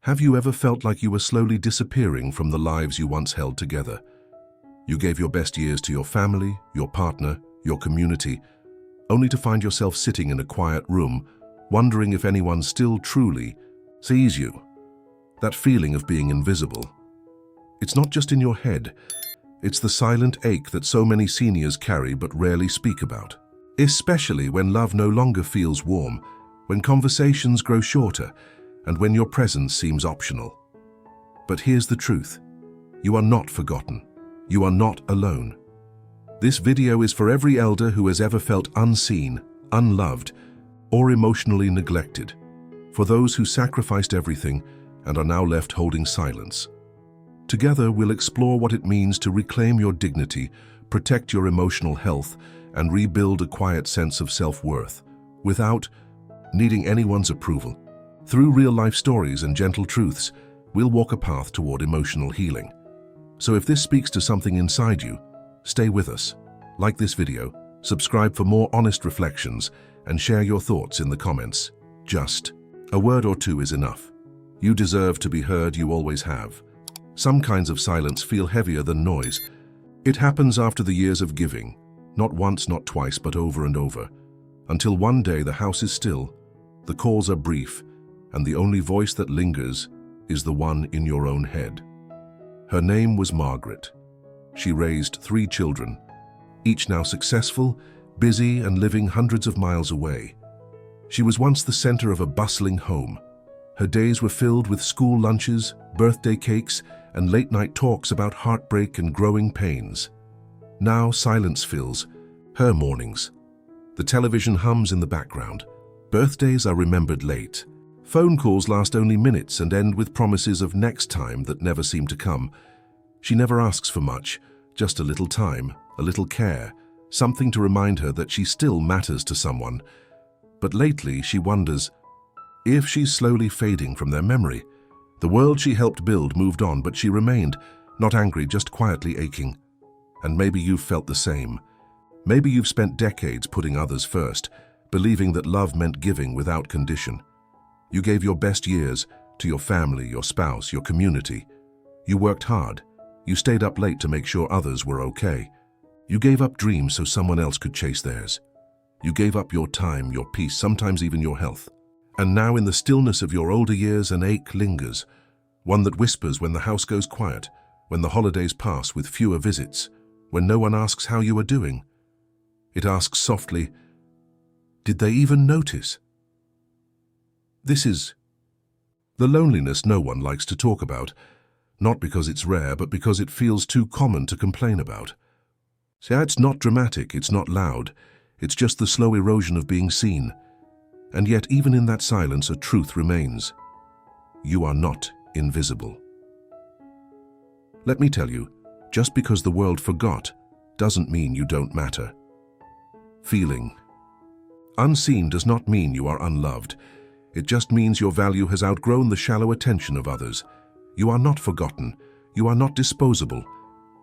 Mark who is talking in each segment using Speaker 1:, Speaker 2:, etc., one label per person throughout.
Speaker 1: Have you ever felt like you were slowly disappearing from the lives you once held together? You gave your best years to your family, your partner, your community, only to find yourself sitting in a quiet room, wondering if anyone still truly sees you. That feeling of being invisible. It's not just in your head, it's the silent ache that so many seniors carry but rarely speak about. Especially when love no longer feels warm, when conversations grow shorter, and when your presence seems optional. But here's the truth. You are not forgotten. You are not alone. This video is for every elder who has ever felt unseen, unloved, or emotionally neglected. For those who sacrificed everything and are now left holding silence. Together, we'll explore what it means to reclaim your dignity, protect your emotional health, and rebuild a quiet sense of self-worth, without needing anyone's approval. Through real-life stories and gentle truths, we'll walk a path toward emotional healing. So if this speaks to something inside you, stay with us. Like this video, subscribe for more honest reflections, and share your thoughts in the comments. Just a word or two is enough. You deserve to be heard, you always have. Some kinds of silence feel heavier than noise. It happens after the years of giving, not once, not twice, but over and over, until one day the house is still, the calls are brief, and the only voice that lingers is the one in your own head. Her name was Margaret. She raised 3 children, each now successful, busy, and living hundreds of miles away. She was once the center of a bustling home. Her days were filled with school lunches, birthday cakes, and late-night talks about heartbreak and growing pains. Now silence fills her mornings. The television hums in the background. Birthdays are remembered late. Phone calls last only minutes and end with promises of next time that never seem to come. She never asks for much, just a little time, a little care, something to remind her that she still matters to someone. But lately she wonders if she's slowly fading from their memory. The world she helped build moved on, but she remained, not angry, just quietly aching. And maybe you've felt the same. Maybe you've spent decades putting others first, believing that love meant giving without condition. You gave your best years to your family, your spouse, your community. You worked hard. You stayed up late to make sure others were okay. You gave up dreams so someone else could chase theirs. You gave up your time, your peace, sometimes even your health. And now in the stillness of your older years, an ache lingers, one that whispers when the house goes quiet, when the holidays pass with fewer visits, when no one asks how you are doing. It asks softly, did they even notice? This is the loneliness no one likes to talk about, not because it's rare, but because it feels too common to complain about. See, it's not dramatic, it's not loud, it's just the slow erosion of being seen. And yet, even in that silence, a truth remains. You are not invisible. Let me tell you, just because the world forgot doesn't mean you don't matter. Feeling unseen does not mean you are unloved. It just means your value has outgrown the shallow attention of others. You are not forgotten. You are not disposable.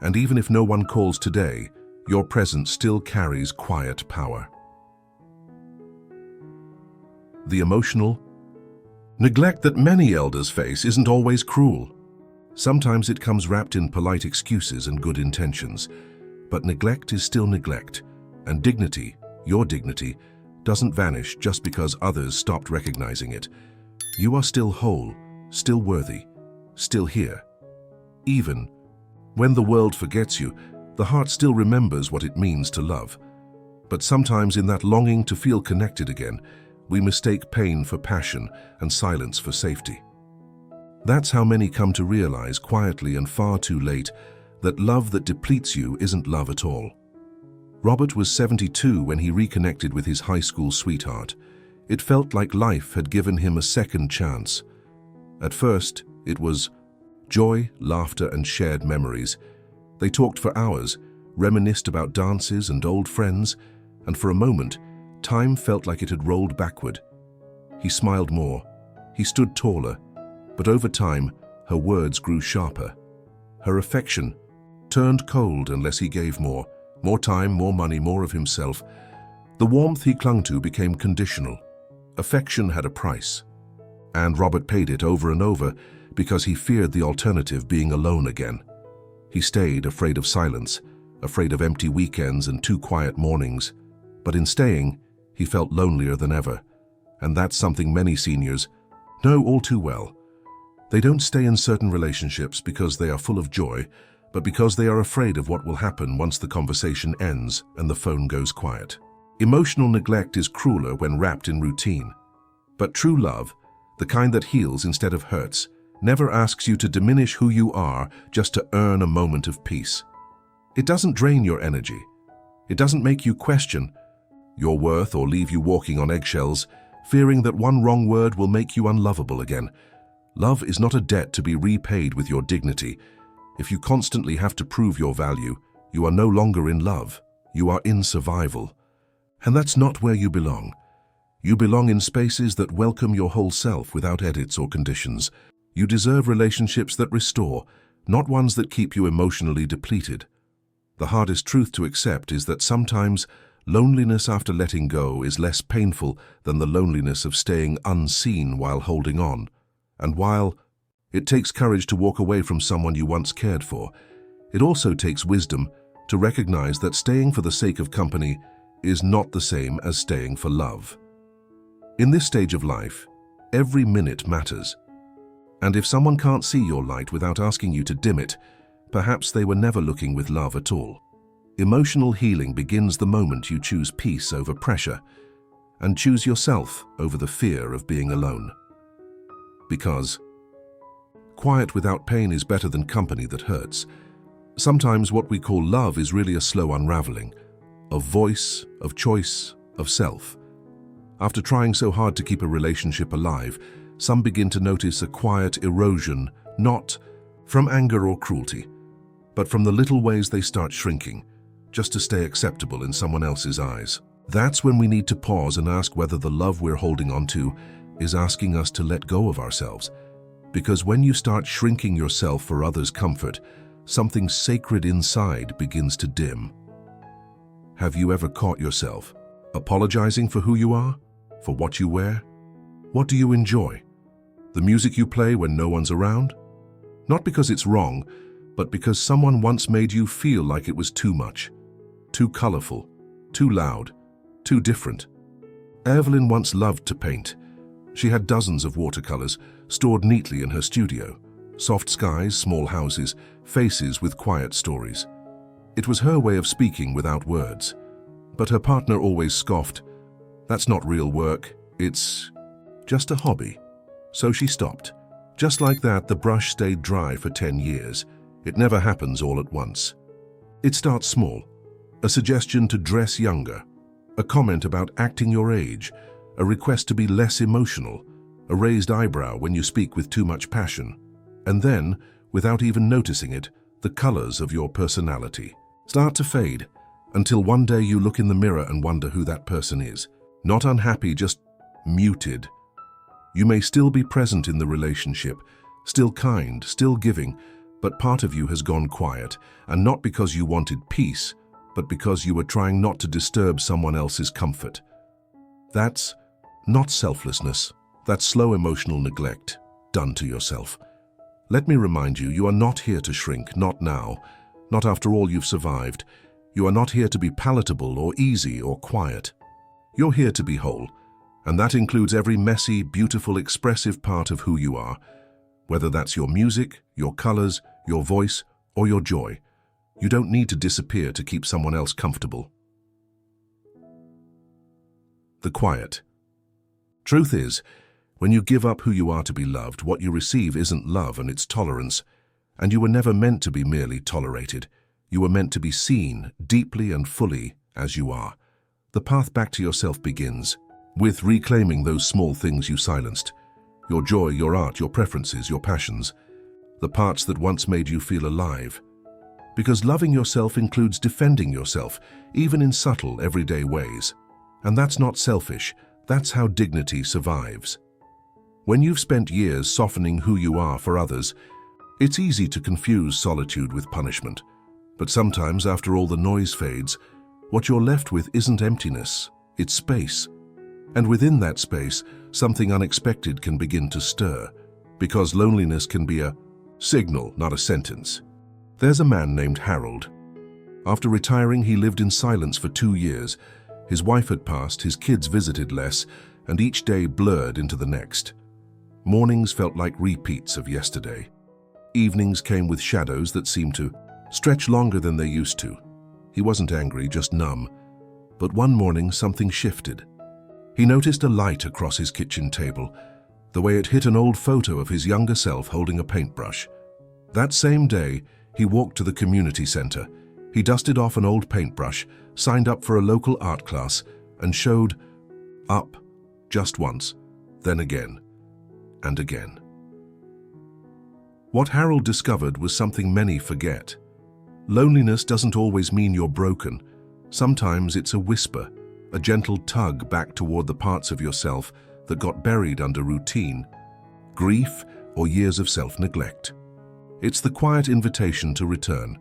Speaker 1: And even if no one calls today, your presence still carries quiet power. The emotional neglect that many elders face isn't always cruel. Sometimes it comes wrapped in polite excuses and good intentions. But neglect is still neglect, and dignity, your dignity, doesn't vanish just because others stopped recognizing it. You are still whole, still worthy, still here. Even when the world forgets you, the heart still remembers what it means to love. But sometimes in that longing to feel connected again, we mistake pain for passion and silence for safety. That's how many come to realize, quietly and far too late, that love that depletes you isn't love at all. Robert was 72 when he reconnected with his high school sweetheart. It felt like life had given him a second chance. At first, it was joy, laughter, and shared memories. They talked for hours, reminisced about dances and old friends, and for a moment, time felt like it had rolled backward. He smiled more. He stood taller. But over time, her words grew sharper. Her affection turned cold unless he gave more. More time, more money, more of himself. The warmth he clung to became conditional. Affection had a price. And Robert paid it over and over because he feared the alternative, being alone again. He stayed, afraid of silence, afraid of empty weekends and too quiet mornings. But in staying, he felt lonelier than ever. And that's something many seniors know all too well. They don't stay in certain relationships because they are full of joy, but because they are afraid of what will happen once the conversation ends and the phone goes quiet. Emotional neglect is crueler when wrapped in routine. But true love, the kind that heals instead of hurts, never asks you to diminish who you are just to earn a moment of peace. It doesn't drain your energy. It doesn't make you question your worth or leave you walking on eggshells, fearing that one wrong word will make you unlovable again. Love is not a debt to be repaid with your dignity. If you constantly have to prove your value, you are no longer in love. You are in survival. And that's not where you belong. You belong in spaces that welcome your whole self without edits or conditions. You deserve relationships that restore, not ones that keep you emotionally depleted. The hardest truth to accept is that sometimes loneliness after letting go is less painful than the loneliness of staying unseen while holding on. And while it takes courage to walk away from someone you once cared for, it also takes wisdom to recognize that staying for the sake of company is not the same as staying for love. In this stage of life, every minute matters. And if someone can't see your light without asking you to dim it, perhaps they were never looking with love at all. Emotional healing begins the moment you choose peace over pressure and choose yourself over the fear of being alone. Because quiet without pain is better than company that hurts. Sometimes what we call love is really a slow unraveling, of voice, of choice, of self. After trying so hard to keep a relationship alive, some begin to notice a quiet erosion, not from anger or cruelty, but from the little ways they start shrinking, just to stay acceptable in someone else's eyes. That's when we need to pause and ask whether the love we're holding on to is asking us to let go of ourselves. Because when you start shrinking yourself for others' comfort, something sacred inside begins to dim. Have you ever caught yourself apologizing for who you are, for what you wear? What do you enjoy? The music you play when no one's around? Not because it's wrong, but because someone once made you feel like it was too much, too colorful, too loud, too different. Evelyn once loved to paint. She had dozens of watercolors stored neatly in her studio. Soft skies, small houses, faces with quiet stories. It was her way of speaking without words. But her partner always scoffed. That's not real work, it's just a hobby. So she stopped. Just like that, the brush stayed dry for 10 years. It never happens all at once. It starts small. A suggestion to dress younger. A comment about acting your age. A request to be less emotional. A raised eyebrow when you speak with too much passion. And then, without even noticing it, the colors of your personality start to fade, until one day you look in the mirror and wonder who that person is. Not unhappy, just muted. You may still be present in the relationship, still kind, still giving, but part of you has gone quiet, and not because you wanted peace, but because you were trying not to disturb someone else's comfort. That's not selflessness. That's slow emotional neglect, done to yourself. Let me remind you, you are not here to shrink, not now, not after all you've survived. You are not here to be palatable or easy or quiet. You're here to be whole, and that includes every messy, beautiful, expressive part of who you are, whether that's your music, your colors, your voice, or your joy. You don't need to disappear to keep someone else comfortable. The quiet. Truth is, when you give up who you are to be loved, what you receive isn't love and it's tolerance. And you were never meant to be merely tolerated. You were meant to be seen deeply and fully as you are. The path back to yourself begins with reclaiming those small things you silenced. Your joy, your art, your preferences, your passions. The parts that once made you feel alive. Because loving yourself includes defending yourself, even in subtle, everyday ways. And that's not selfish. That's how dignity survives. When you've spent years softening who you are for others, it's easy to confuse solitude with punishment. But sometimes, after all the noise fades, what you're left with isn't emptiness, it's space. And within that space, something unexpected can begin to stir, because loneliness can be a signal, not a sentence. There's a man named Harold. After retiring, he lived in silence for 2 years. His wife had passed, his kids visited less, and each day blurred into the next. Mornings felt like repeats of yesterday. Evenings came with shadows that seemed to stretch longer than they used to. He wasn't angry, just numb. But one morning, something shifted. He noticed a light across his kitchen table, the way it hit an old photo of his younger self holding a paintbrush. That same day, he walked to the community center. He dusted off an old paintbrush, signed up for a local art class, and showed up just once, then again, and again. What Harold discovered was something many forget. Loneliness doesn't always mean you're broken. Sometimes it's a whisper, a gentle tug back toward the parts of yourself that got buried under routine, grief, or years of self-neglect. It's the quiet invitation to return,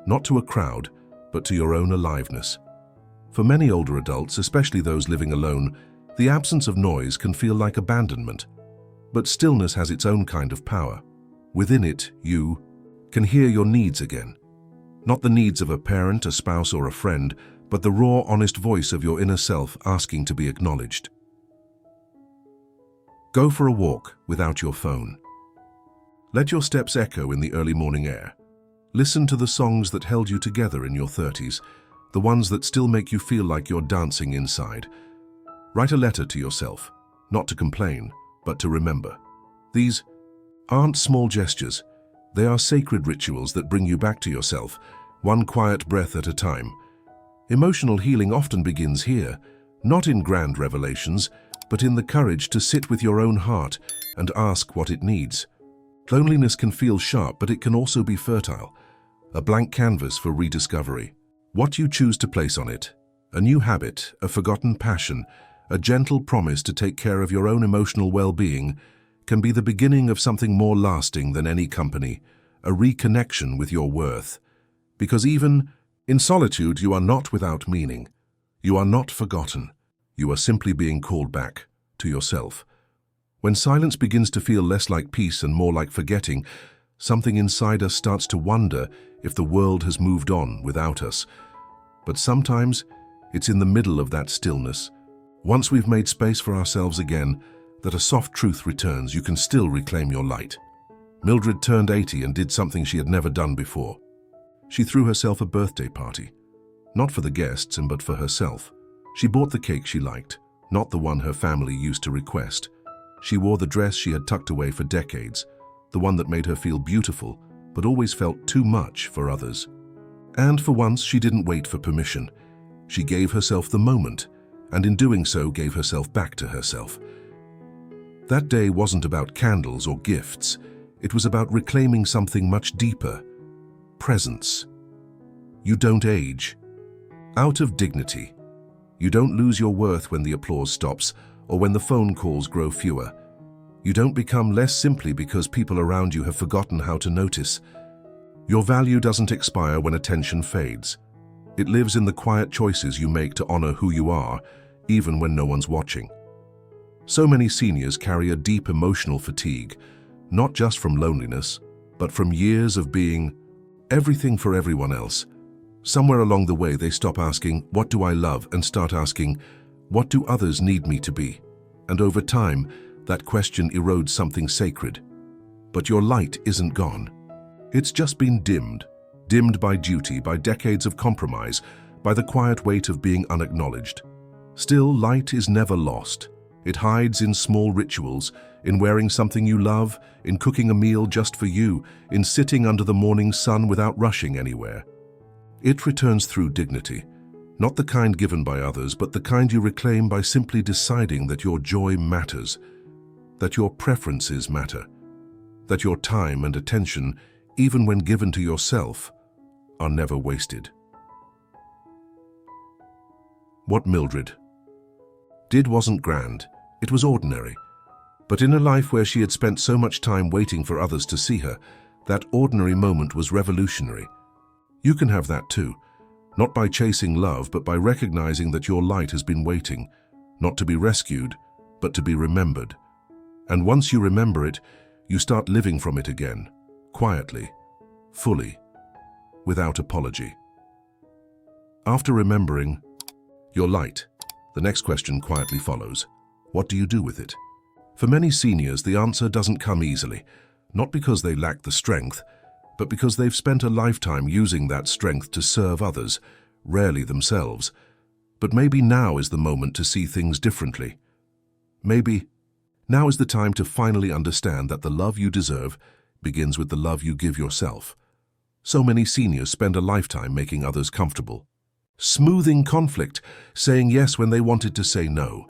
Speaker 1: not to a crowd, but to your own aliveness. For many older adults, especially those living alone, the absence of noise can feel like abandonment. But stillness has its own kind of power. Within it, you can hear your needs again. Not the needs of a parent, a spouse, or a friend, but the raw, honest voice of your inner self asking to be acknowledged. Go for a walk without your phone. Let your steps echo in the early morning air. Listen to the songs that held you together in your 30s, the ones that still make you feel like you're dancing inside. Write a letter to yourself, not to complain, but to remember. These aren't small gestures. They are sacred rituals that bring you back to yourself, one quiet breath at a time. Emotional healing often begins here, not in grand revelations, but in the courage to sit with your own heart and ask what it needs. Loneliness can feel sharp, but it can also be fertile, a blank canvas for rediscovery. What you choose to place on it, a new habit, a forgotten passion, a gentle promise to take care of your own emotional well-being, can be the beginning of something more lasting than any company, a reconnection with your worth. Because even in solitude, you are not without meaning. You are not forgotten. You are simply being called back to yourself. When silence begins to feel less like peace and more like forgetting, something inside us starts to wonder if the world has moved on without us. But sometimes it's in the middle of that stillness, once we've made space for ourselves again, that a soft truth returns. You can still reclaim your light. Mildred turned 80 and did something she had never done before. She threw herself a birthday party. Not for the guests, but for herself. She bought the cake she liked, not the one her family used to request. She wore the dress she had tucked away for decades, the one that made her feel beautiful, but always felt too much for others. And for once, she didn't wait for permission. She gave herself the moment, and in doing so, gave herself back to herself. That day wasn't about candles or gifts. It was about reclaiming something much deeper. Presence. You don't age. Out of dignity. You don't lose your worth when the applause stops or when the phone calls grow fewer. You don't become less simply because people around you have forgotten how to notice. Your value doesn't expire when attention fades. It lives in the quiet choices you make to honor who you are, even when no one's watching. So many seniors carry a deep emotional fatigue, not just from loneliness, but from years of being everything for everyone else. Somewhere along the way, they stop asking, "What do I love?" and start asking, "What do others need me to be?" And over time, that question erodes something sacred. But your light isn't gone. It's just been dimmed by duty, by decades of compromise, by the quiet weight of being unacknowledged. Still, light is never lost. It hides in small rituals, in wearing something you love, in cooking a meal just for you, in sitting under the morning sun without rushing anywhere. It returns through dignity, not the kind given by others, but the kind you reclaim by simply deciding that your joy matters, that your preferences matter, that your time and attention, even when given to yourself, are never wasted. What Mildred did wasn't grand, it was ordinary. But in a life where she had spent so much time waiting for others to see her, that ordinary moment was revolutionary. You can have that too, not by chasing love, but by recognizing that your light has been waiting, not to be rescued, but to be remembered. And once you remember it, you start living from it again, quietly, fully, without apology. After remembering your light, the next question quietly follows. What do you do with it? For many seniors, the answer doesn't come easily, not because they lack the strength, but because they've spent a lifetime using that strength to serve others, rarely themselves. But maybe now is the moment to see things differently. Maybe now is the time to finally understand that the love you deserve begins with the love you give yourself. So many seniors spend a lifetime making others comfortable, smoothing conflict, saying yes when they wanted to say no,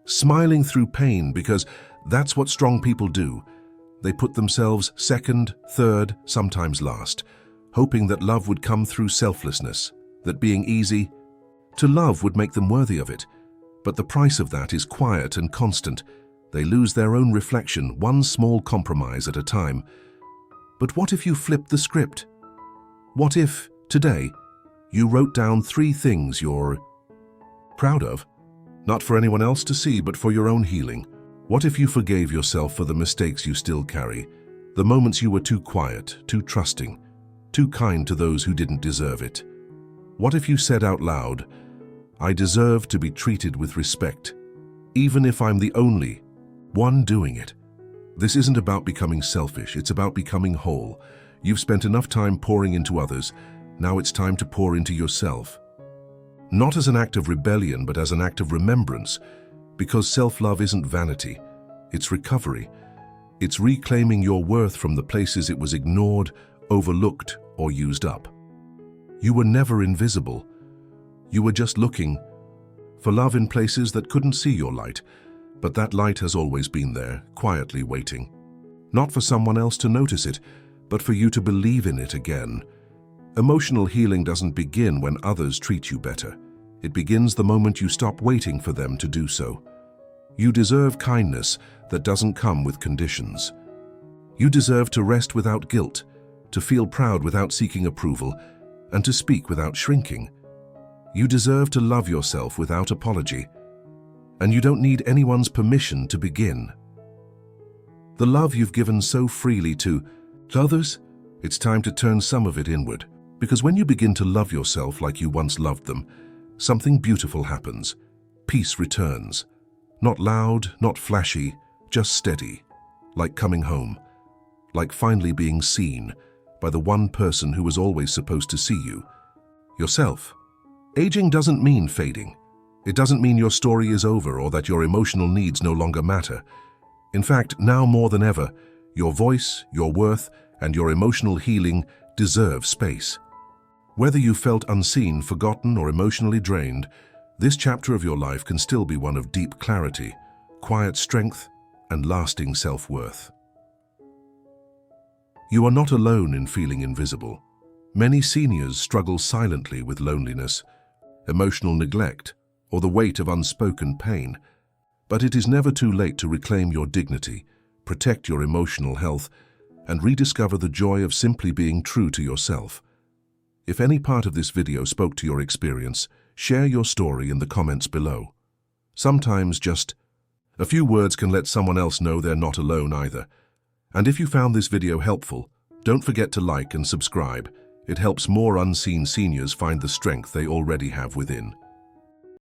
Speaker 1: smiling through pain because that's what strong people do. They put themselves second, third, sometimes last, hoping that love would come through selflessness, that being easy to love would make them worthy of it. But the price of that is quiet and constant. They lose their own reflection, one small compromise at a time. But what if you flipped the script? What if, today, you wrote down 3 things you're proud of? Not for anyone else to see, but for your own healing. What if you forgave yourself for the mistakes you still carry, the moments you were too quiet, too trusting, too kind to those who didn't deserve it? What if you said out loud, I deserve to be treated with respect, even if I'm the only one doing it? This isn't about becoming selfish, it's about becoming whole. You've spent enough time pouring into others, now it's time to pour into yourself. Not as an act of rebellion, but as an act of remembrance, because self-love isn't vanity, it's recovery. It's reclaiming your worth from the places it was ignored, overlooked, or used up. You were never invisible. You were just looking for love in places that couldn't see your light, but that light has always been there, quietly waiting. Not for someone else to notice it, but for you to believe in it again. Emotional healing doesn't begin when others treat you better. It begins the moment you stop waiting for them to do so. You deserve kindness that doesn't come with conditions. You deserve to rest without guilt, to feel proud without seeking approval, and to speak without shrinking. You deserve to love yourself without apology, and you don't need anyone's permission to begin. The love you've given so freely to others, it's time to turn some of it inward. Because when you begin to love yourself like you once loved them, something beautiful happens. Peace returns. Not loud, not flashy, just steady. Like coming home. Like finally being seen by the one person who was always supposed to see you. Yourself. Aging doesn't mean fading. It doesn't mean your story is over or that your emotional needs no longer matter. In fact, now more than ever, your voice, your worth, and your emotional healing deserve space. Whether you felt unseen, forgotten, or emotionally drained, this chapter of your life can still be one of deep clarity, quiet strength, and lasting self-worth. You are not alone in feeling invisible. Many seniors struggle silently with loneliness, emotional neglect, or the weight of unspoken pain. But it is never too late to reclaim your dignity, protect your emotional health, and rediscover the joy of simply being true to yourself. If any part of this video spoke to your experience, share your story in the comments below. Sometimes just a few words can let someone else know they're not alone either. And if you found this video helpful, don't forget to like and subscribe. It helps more unseen seniors find the strength they already have within.